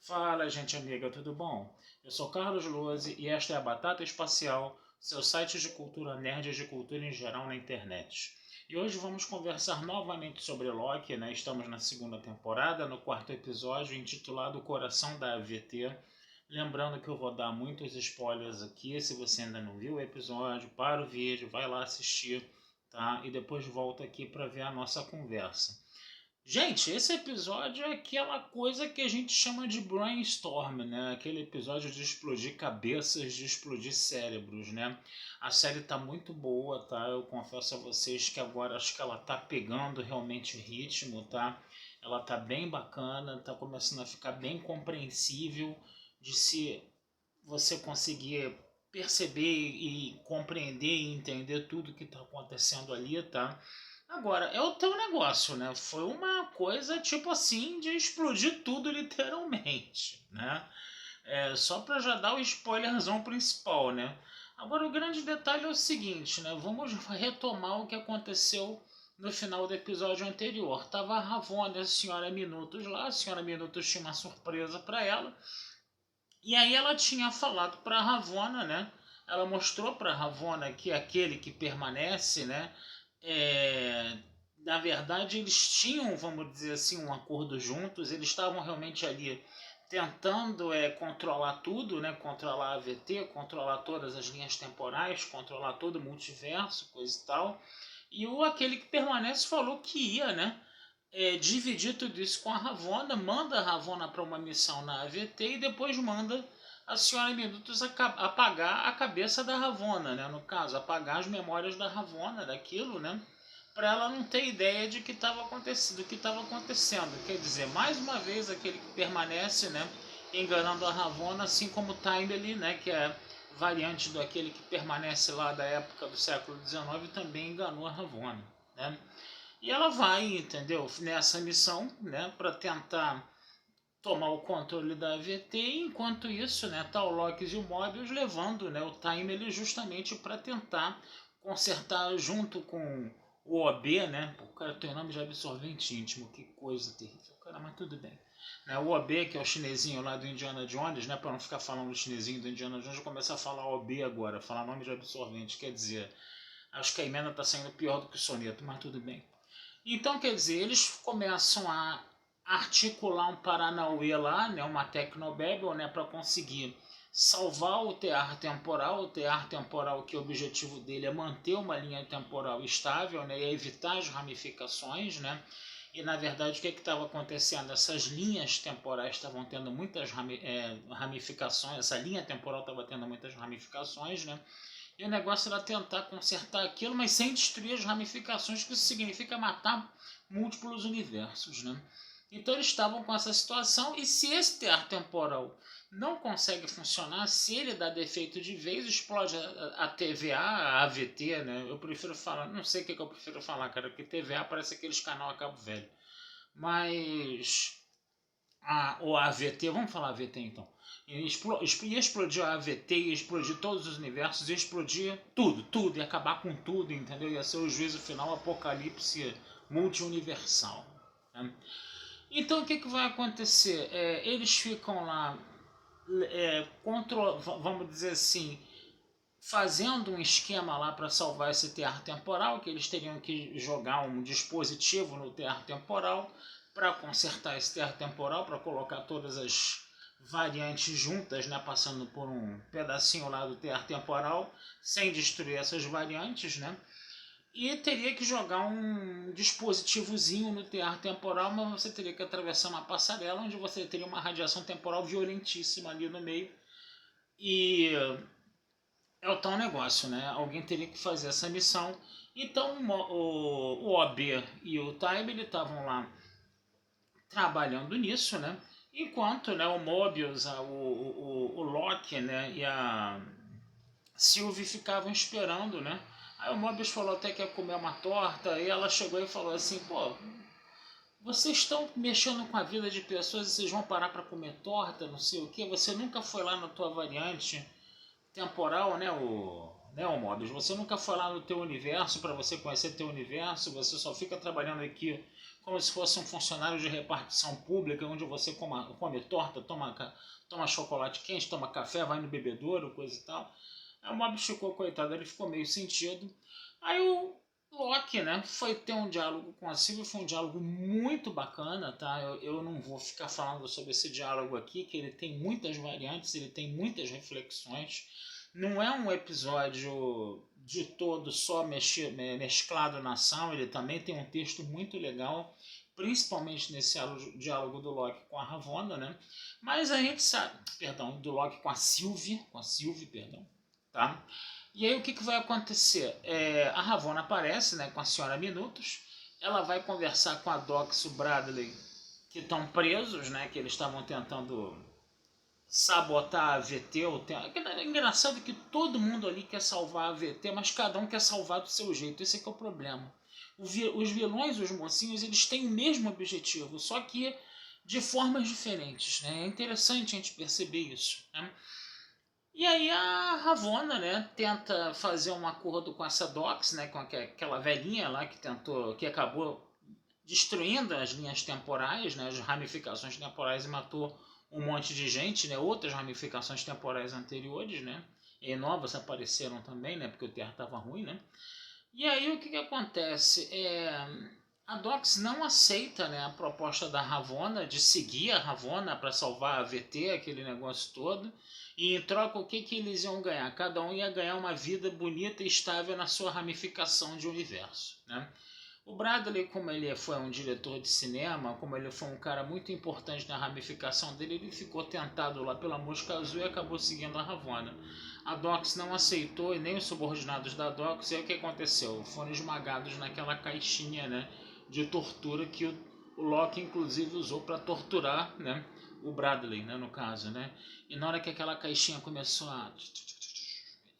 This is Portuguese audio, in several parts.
Fala, gente amiga, tudo bom? Eu sou Carlos Lose e esta é a Batata Espacial, seu site de cultura nerd e de cultura em geral na internet. E hoje vamos conversar novamente sobre Loki, né? Estamos na segunda temporada, no quarto episódio, intitulado Coração da AVT. Lembrando que eu vou dar muitos spoilers aqui, se você ainda não viu o episódio, para o vídeo, vai lá assistir, tá? E depois volta aqui para ver a nossa conversa. Gente, esse episódio é aquela coisa que a gente chama de brainstorm, né? Aquele episódio de explodir cabeças, de explodir cérebros, né? A série tá muito boa, tá? Eu confesso a vocês que agora acho que ela tá pegando realmente o ritmo, tá? Ela tá bem bacana, tá começando a ficar bem compreensível de se você conseguir perceber e compreender e entender tudo que está acontecendo ali, tá? Agora, é o teu negócio, né? Foi uma coisa tipo assim de explodir tudo literalmente, né? Só para já dar o spoilerzão principal, né? Agora, o grande detalhe é o seguinte, né? Vamos retomar o que aconteceu no final do episódio anterior. Tava a Ravonna e a Senhora Minutos lá, a Senhora Minutos tinha uma surpresa para ela, e aí ela tinha falado para Ravonna, né? Ela mostrou para Ravonna que aquele que permanece, né? É, na verdade, eles tinham, vamos dizer assim, um acordo juntos. Eles estavam realmente ali tentando controlar tudo, né? Controlar a AVT, controlar todas as linhas temporais, controlar todo o multiverso, coisa e tal. E aquele que permanece falou que ia, né? Dividir tudo isso com a Ravonna, manda a Ravonna para uma missão na AVT e depois manda a Senhora Minutos apagar a cabeça da Ravonna, né? No caso, apagar as memórias da Ravonna, daquilo, né? Para ela não ter ideia de que estava acontecendo, do que estava acontecendo. Quer dizer, mais uma vez aquele que permanece, né? Enganando a Ravonna, assim como o Timely, né? Que é variante do aquele que permanece lá da época do século XIX, também enganou a Ravonna, né? E ela vai, entendeu? Nessa missão, né, para tentar tomar o controle da AVT, e enquanto isso, né, tá o Loki e o Mobius levando, né, o Time ele justamente para tentar consertar junto com o OB, né? O cara tem o nome de absorvente íntimo, que coisa terrível, cara, mas tudo bem. Né, o OB, que é o chinesinho lá do Indiana Jones, né, para não ficar falando o chinesinho do Indiana Jones, eu começo a falar OB agora, falar nome de absorvente, quer dizer, acho que a emenda tá saindo pior do que o soneto, mas tudo bem. Então, quer dizer, eles começam a articular um Paranauê lá, né, uma Tecnobabble, né, para conseguir salvar o tear temporal que o objetivo dele é manter uma linha temporal estável, né, e evitar as ramificações, né, e na verdade o que estava acontecendo? Essas linhas temporais estavam tendo muitas ramificações, essa linha temporal estava tendo muitas ramificações, né, e o negócio era tentar consertar aquilo, mas sem destruir as ramificações, que isso significa matar múltiplos universos, né? Então eles estavam com essa situação, e se esse tear temporal não consegue funcionar, se ele dá defeito de vez, explode a TVA, a AVT, né? Eu prefiro falar, não sei o que eu prefiro falar, cara, porque TVA parece aqueles canal a cabo velho. Mas ou a AVT, vamos falar AVT então. Ia explodir a AVT, ia explodir todos os universos, ia explodir tudo, tudo, ia acabar com tudo, entendeu? Ia ser o juízo final, apocalipse multiuniversal. Né? Então o que vai acontecer? Eles ficam lá, vamos dizer assim, fazendo um esquema lá para salvar esse tear temporal, que eles teriam que jogar um dispositivo no tear temporal para consertar esse tear temporal, para colocar todas as variantes juntas, né, passando por um pedacinho lá do tear temporal, sem destruir essas variantes, né? E teria que jogar um dispositivozinho no tear temporal, mas você teria que atravessar uma passarela onde você teria uma radiação temporal violentíssima ali no meio. E é o tal negócio, né? Alguém teria que fazer essa missão. Então o OB e o Time estavam lá trabalhando nisso, né? Enquanto, né, o Mobius, o Loki, né, e a Sylvie ficavam esperando, né? Aí o Mobius falou até que ia comer uma torta, e ela chegou e falou assim, pô, vocês estão mexendo com a vida de pessoas e vocês vão parar para comer torta, não sei o que, você nunca foi lá na tua variante temporal, né, o Mobius, você nunca foi lá no teu universo para você conhecer teu universo, você só fica trabalhando aqui como se fosse um funcionário de repartição pública, onde você come torta, toma chocolate quente, toma café, vai no bebedouro, coisa e tal. Aí o Mobius ficou, coitado, ele ficou meio sentido. Aí o Loki, né, foi ter um diálogo com a Sylvie, foi um diálogo muito bacana, tá? Eu não vou ficar falando sobre esse diálogo aqui, que ele tem muitas variantes, ele tem muitas reflexões. Não é um episódio de todo só mesclado na ação, ele também tem um texto muito legal, principalmente nesse diálogo do Loki com a Ravonna, né? Mas a gente sabe, perdão, do Loki com a Sylvie, perdão, tá? E aí o que vai acontecer? A Ravonna aparece, né, com a senhora Minutos, ela vai conversar com a Dox e o Bradley, que estão presos, né, que eles estavam tentando sabotar a VT. É engraçado que todo mundo ali quer salvar a VT, mas cada um quer salvar do seu jeito. Esse é que é o problema. Os vilões, os mocinhos, eles têm o mesmo objetivo, só que de formas diferentes, né? É interessante a gente perceber isso, né? E aí a Ravonna, né, tenta fazer um acordo com essa Dox, né, com aquela velhinha lá que acabou destruindo as linhas temporais, né, as ramificações temporais e matou um monte de gente, né, outras ramificações temporais anteriores, né, e novas apareceram também, né, porque o Terra estava ruim, né. E aí o que acontece? A Dox não aceita, né, a proposta da Ravonna de seguir a Ravonna para salvar a VT, aquele negócio todo. E em troca, o que eles iam ganhar? Cada um ia ganhar uma vida bonita e estável na sua ramificação de universo, né? O Bradley, como ele foi um diretor de cinema, como ele foi um cara muito importante na ramificação dele, ele ficou tentado lá pela Mosca Azul e acabou seguindo a Ravonna. A Dox não aceitou e nem os subordinados da Dox, e aí o que aconteceu? Foram esmagados naquela caixinha, né, de tortura que o Loki inclusive usou para torturar, né, o Bradley, né, no caso, né? E na hora que aquela caixinha começou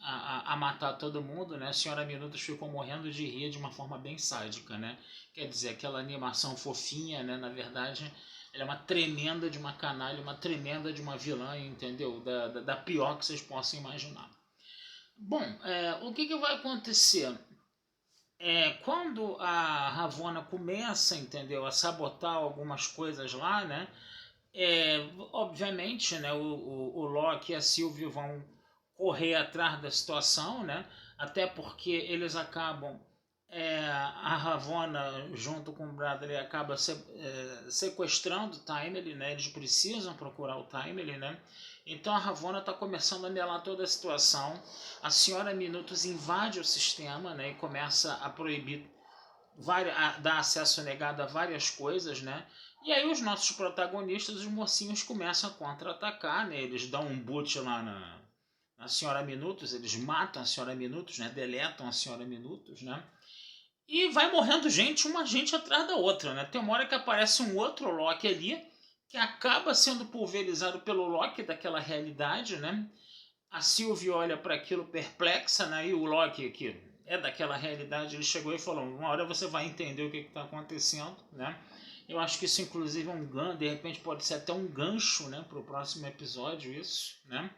a matar todo mundo, né? A senhora Minutos ficou morrendo de rir de uma forma bem sádica, né? Quer dizer, aquela animação fofinha, né? Na verdade, ela é uma tremenda de uma canalha, uma tremenda de uma vilã, entendeu? Da pior que vocês possam imaginar. Bom, o que vai acontecer? Quando a Ravonna começa, entendeu, a sabotar algumas coisas lá, né? Obviamente, né, o Loki e a Sylvie vão correr atrás da situação, né? Até porque eles acabam, a Ravonna junto com o Bradley acaba sequestrando o Timely, né? Eles precisam procurar o Timely, né? Então a Ravonna está começando a melar toda a situação. A senhora Minutos invade o sistema, né? E começa a proibir, a dar acesso negado a várias coisas, né? E aí os nossos protagonistas, os mocinhos, começam a contra-atacar, né? Eles dão um boot lá na Senhora Minutos, eles matam a Senhora Minutos, né? Deletam a Senhora Minutos, né? E vai morrendo gente, uma gente atrás da outra, né? Tem uma hora que aparece um outro Loki ali, que acaba sendo pulverizado pelo Loki daquela realidade, né? A Sylvie olha para aquilo perplexa, né? E o Loki, que é daquela realidade, ele chegou e falou: uma hora você vai entender o que está acontecendo, né? Eu acho que isso, inclusive, é um gancho, de repente pode ser até um gancho, né, para o próximo episódio, isso, né?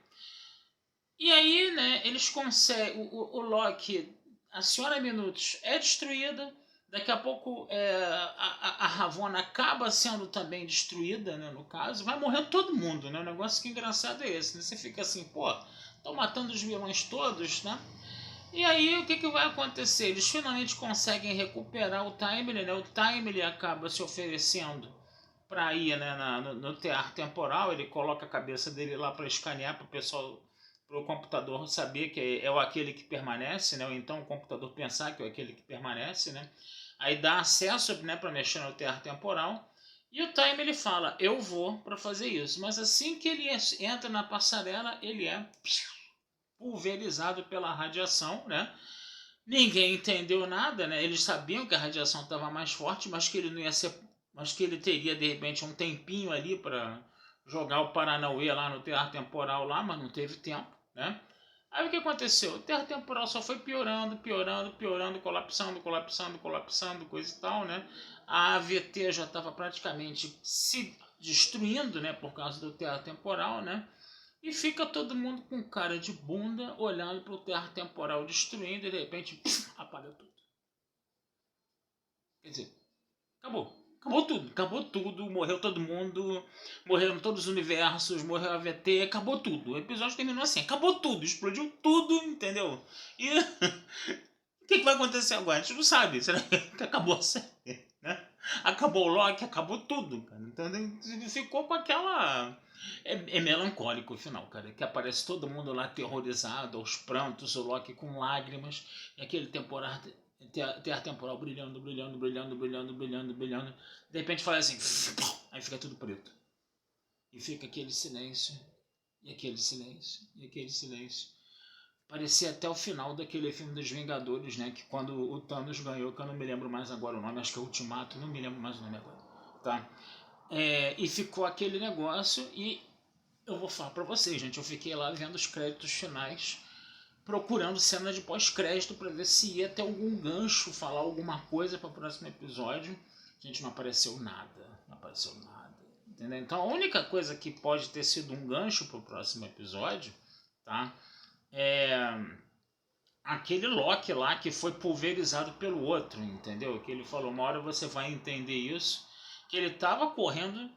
E aí, né, eles conseguem, o Loki, a Senhora Minutos é destruída, daqui a pouco a Ravonna acaba sendo também destruída, né, no caso, vai morrendo todo mundo, né? O negócio que é engraçado é esse, né? Você fica assim, pô, estão matando os vilões todos, né? E aí o que vai acontecer? Eles finalmente conseguem recuperar o Timely, né? O Timely acaba se oferecendo para ir, né, no tear temporal. Ele coloca a cabeça dele lá para escanear para o pessoal, para o computador saber que é o aquele que permanece, né? Ou então o computador pensar que é aquele que permanece, né? Aí dá acesso, né, para mexer no tear temporal. E o Time ele fala: eu vou para fazer isso. Mas assim que ele entra na passarela, ele é pulverizado pela radiação, né? Ninguém entendeu nada, né? Eles sabiam que a radiação estava mais forte, mas que ele não ia ser, mas que ele teria de repente um tempinho ali para jogar o Paranauê lá no terra temporal lá, mas não teve tempo, né? Aí o que aconteceu? O terra temporal só foi piorando, piorando, piorando, colapsando, colapsando, colapsando, coisa e tal, né? A AVT já estava praticamente se destruindo, né, por causa do terra temporal, né? E fica todo mundo com cara de bunda, olhando para o terra temporal destruindo e de repente apaga tudo. Quer dizer, acabou. acabou tudo, morreu todo mundo, morreram todos os universos, morreu a VT, acabou tudo. O episódio terminou assim, acabou tudo, explodiu tudo, entendeu? E o que vai acontecer agora? A gente não sabe, será que acabou a série, né? Acabou o Loki, acabou tudo, cara. Então ficou com aquela... É melancólico o final, cara, que aparece todo mundo lá aterrorizado, aos prantos, o Loki com lágrimas, e aquele terra temporal brilhando, brilhando, brilhando, brilhando, brilhando, brilhando. De repente faz assim, aí fica tudo preto. E fica aquele silêncio, e aquele silêncio, e aquele silêncio. Parecia até o final daquele filme dos Vingadores, né? Que quando o Thanos ganhou, que eu não me lembro mais agora o nome, acho que é Ultimato, não me lembro mais o nome agora, tá? E ficou aquele negócio e eu vou falar pra vocês, gente, eu fiquei lá vendo os créditos finais, procurando cena de pós-crédito para ver se ia ter algum gancho, falar alguma coisa para o próximo episódio. Gente, não apareceu nada, não apareceu nada, entendeu? Então a única coisa que pode ter sido um gancho para o próximo episódio, tá? É aquele Loki lá que foi pulverizado pelo outro, entendeu? Que ele falou, uma hora você vai entender isso, que ele tava correndo,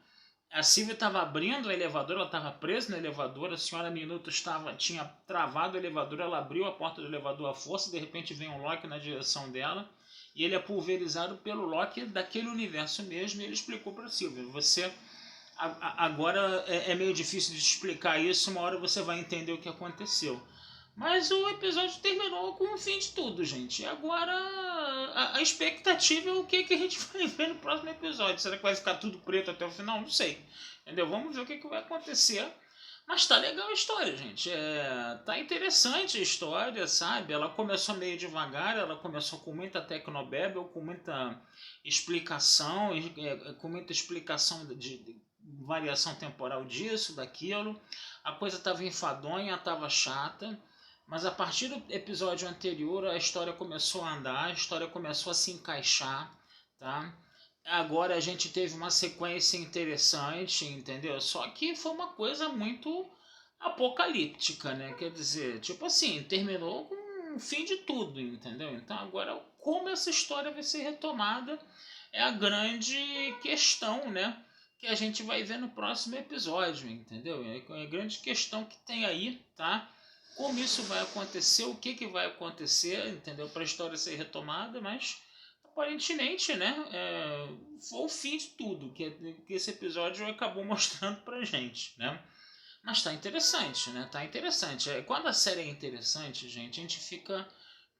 a Sylvie estava abrindo o elevador, ela estava presa no elevador, a senhora Minuto tinha travado o elevador, ela abriu a porta do elevador à força, de repente vem um Loki na direção dela, e ele é pulverizado pelo Loki daquele universo mesmo, e ele explicou para Sylvie, você... Agora é meio difícil de explicar isso, uma hora você vai entender o que aconteceu. Mas o episódio terminou com o fim de tudo, gente. E agora a expectativa é o que a gente vai ver no próximo episódio. Será que vai ficar tudo preto até o final? Não sei. Entendeu? Vamos ver o que vai acontecer. Mas tá legal a história, gente. Tá interessante a história, sabe? Ela começou meio devagar, ela começou com muita tecnobabble, com muita explicação, com muita explicação de variação temporal disso, daquilo. A coisa estava enfadonha, estava chata. Mas a partir do episódio anterior, a história começou a andar, a história começou a se encaixar, tá? Agora a gente teve uma sequência interessante, entendeu? Só que foi uma coisa muito apocalíptica, né? Quer dizer, tipo assim, terminou com o fim de tudo, entendeu? Então agora como essa história vai ser retomada é a grande questão, né? Que a gente vai ver no próximo episódio, entendeu? É a grande questão que tem aí, tá? Como isso vai acontecer, o que vai acontecer, entendeu? Para a história ser retomada, mas aparentemente, né, foi o fim de tudo que esse episódio acabou mostrando pra gente, né? Mas tá interessante, né? Tá interessante. Quando a série é interessante, gente, a gente fica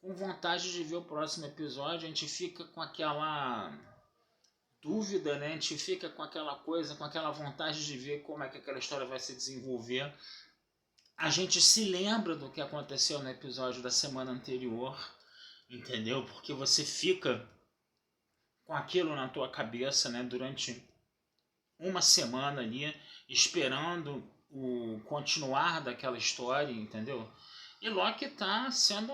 com vontade de ver o próximo episódio, a gente fica com aquela dúvida, né? A gente fica com aquela coisa, com aquela vontade de ver como é que aquela história vai se desenvolver. A gente se lembra do que aconteceu no episódio da semana anterior, entendeu? Porque você fica com aquilo na tua cabeça, né, durante uma semana ali, esperando o continuar daquela história, entendeu? E Loki tá sendo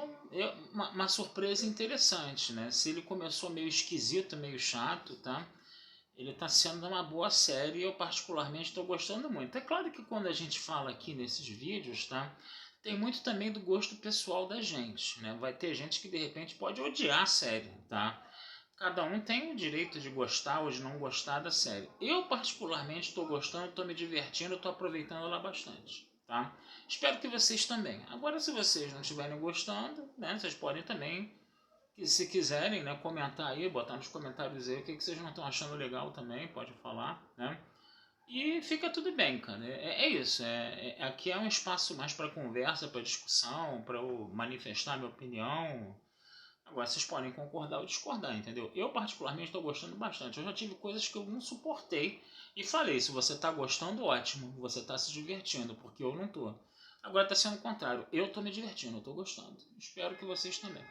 uma surpresa interessante, né? Se ele começou meio esquisito, meio chato, tá? Ele tá sendo uma boa série e eu particularmente estou gostando muito. É claro que quando a gente fala aqui nesses vídeos, tá? Tem muito também do gosto pessoal da gente, né? Vai ter gente que de repente pode odiar a série, tá? Cada um tem o direito de gostar ou de não gostar da série. Eu particularmente estou gostando, estou me divertindo, estou aproveitando ela bastante, tá? Espero que vocês também. Agora, se vocês não estiverem gostando, né, vocês podem também, se quiserem, né, comentar aí, botar nos comentários aí o que vocês não estão achando legal também, pode falar, né? E fica tudo bem, cara. É isso. Aqui é um espaço mais para conversa, para discussão, para eu manifestar minha opinião. Agora, vocês podem concordar ou discordar, entendeu? Eu, particularmente, estou gostando bastante. Eu já tive coisas que eu não suportei e falei, se você está gostando, ótimo. Você está se divertindo, porque eu não tô. Agora está sendo o contrário. Eu estou me divertindo, eu estou gostando. Espero que vocês também.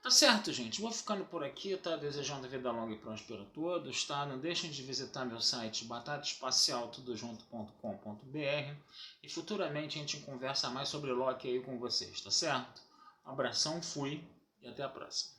Tá certo, gente. Vou ficando por aqui, tá? Desejando vida longa e próspera a todos, tá? Não deixem de visitar meu site batataespacialtudojunto.com.br e futuramente a gente conversa mais sobre Loki aí com vocês, tá certo? Um abração, fui e até a próxima.